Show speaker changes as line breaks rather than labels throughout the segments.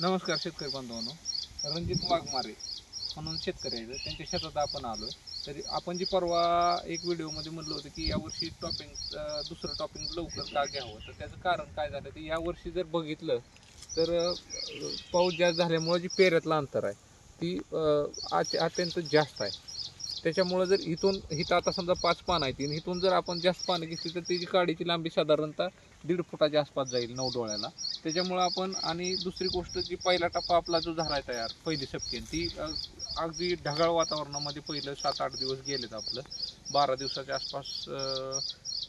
नमस्कार शेतकरी बांधवांनो, रणजित वाघमारे म्हणून शेतकरी आहेत. त्यांच्या शेतात आपण आलो. तरी आपण जी परवा एक व्हिडिओमध्ये म्हटलं होतं की यावर्षी दुसरं टॉपिंग लवकर का घ्यावं, तर त्याचं कारण काय झालं ते यावर्षी जर बघितलं तर पाऊस जास्त झाल्यामुळे जी पेऱ्यातलं अंतर आहे ती अत्यंत जास्त आहे. त्याच्यामुळे जर इथं आता समजा 5 पानं आहेत आणि इथून जर आपण जास्त पानं घेतली तर त्याची काडीची लांबी साधारणतः 1.5 फुटाच्या आसपास जाईल 9 डोळ्याला. त्याच्यामुळं आपण आणि दुसरी गोष्ट जी पहिला टप्पा आपला जो झाला आहे तयार पहिली सपकेन ती अगदी ढगाळ वातावरणामध्ये पहिलं 7-8 दिवस गेलेत आपलं 12 दिवसाच्या आसपास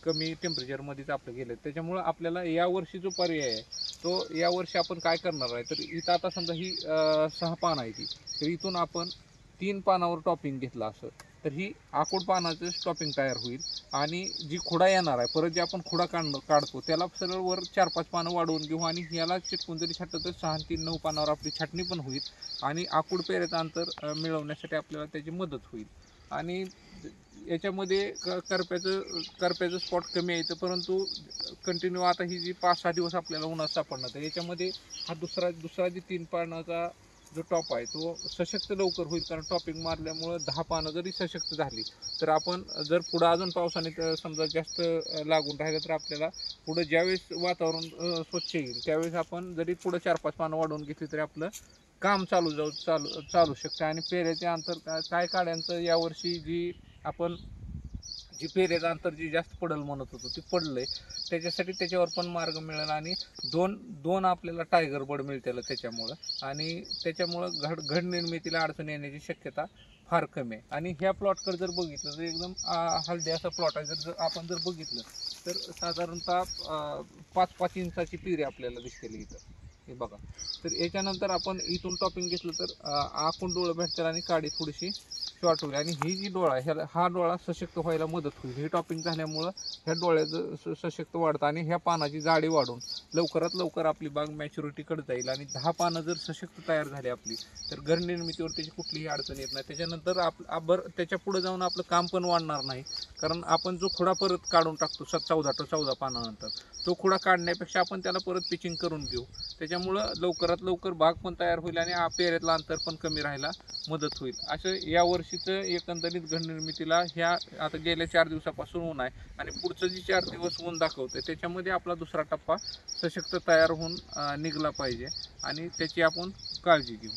कमी टेम्परेचरमध्येच आपलं गेलं. त्याच्यामुळं आपल्याला यावर्षी जो पर्याय आहे तो यावर्षी आपण काय करणार आहे तर इथं आता समजा ही 6 पानं आहे ती, तर इथून आपण 3 पानावर टॉपिंग घेतलं असं तर ही आखूड पानाचं टॉपिंग तयार होईल. आणि जी खुडा येणार आहे परत जे आपण खुडा काढतो त्याला सरळ वर 4-5 पानं वाढवून घेऊ आणि ह्याला चिटकून जरी छाटलं तर 6-3-9 पानावर आपली छाटणी पण होईल आणि आखूड पेऱ्याचं अंतर मिळवण्यासाठी आपल्याला त्याची मदत होईल. आणि याच्यामध्ये करप्याचं स्पॉट कमी आहे परंतु कंटिन्यू आता ही जी 5-6 दिवस आपल्याला उन्हात सापडणार तर याच्यामध्ये हा दुसरा जी 3 पानाचा जो टॉप आहे तो सशक्त लवकर होईल. कारण टॉपिंग मारल्यामुळं 10 पानं जरी सशक्त झाली तर आपण जर पुढं अजून पावसाने समजा जास्त लागून राहिलं तर आपल्याला पुढं ज्यावेळेस वातावरण स्वच्छ येईल त्यावेळेस आपण जरी पुढं 4-5 पानं वाढवून घेतली तरी आपलं काम चालू शकतं. आणि पेऱ्याचे अंतर काय काड्यांचं यावर्षी आपण जी पेऱ्याचं अंतर जी जास्त पडेल म्हणत होतो ती पडलंय. त्याच्यासाठी त्याच्यावर पण मार्ग मिळेल आणि दोन आपल्याला टायगर बर्ड मिळतील त्याच्यामुळं. आणि त्याच्यामुळं घड निर्मितीला अडचण येण्याची शक्यता फार कमी आहे. आणि ह्या प्लॉटकडे जर बघितलं तर एकदम हलदी असा प्लॉट आहे. जर आपण बघितलं तर साधारणतः 5-5 इंचाची पिरी आपल्याला दिसते इथं. हे बघा, तर याच्यानंतर आपण इथून टॉपिंग घेतलं तर आखून डोळं भेटतात आणि काडी थोडीशी शॉर्ट होईल. आणि ही जी डोळा आहे हा डोळा सशक्त व्हायला मदत होईल. हे टॉपिंग झाल्यामुळं ह्या डोळ्याचं सशक्त वाढतं आणि ह्या पानाची जाडी वाढून लवकरात लवकर आपली बाग मॅच्युरिटीकडे जाईल. आणि 10 पानं जर सशक्त तयार झाली आपली तर घर निर्मितीवर त्याची कुठलीही अडचण येत नाही. त्याच्यानंतर त्याच्या पुढे जाऊन आपलं काम पण वाढणार नाही. कारण आपण जो खुडा परत काढून टाकतो 14 पानानंतर तो खुडा काढण्यापेक्षा आपण त्याला परत पिचिंग करून घेऊ. त्याच्यामुळं लवकरात लवकर बाग पण तयार होईल आणि पेऱ्यातलं अंतर पण कमी राहायला मदत होईल. असं या वर्षीचं एकंदरीत घड निर्मितीला ह्या आता गेल्या 4 दिवसापासून ऊन आहे आणि पुढचं जी 4 दिवस ऊन दाखवतंय त्याच्यामध्ये आपला दुसरा टप्पा सशक्त तयार होऊन निघला पाहिजे आणि त्याची आपण काळजी घेऊ.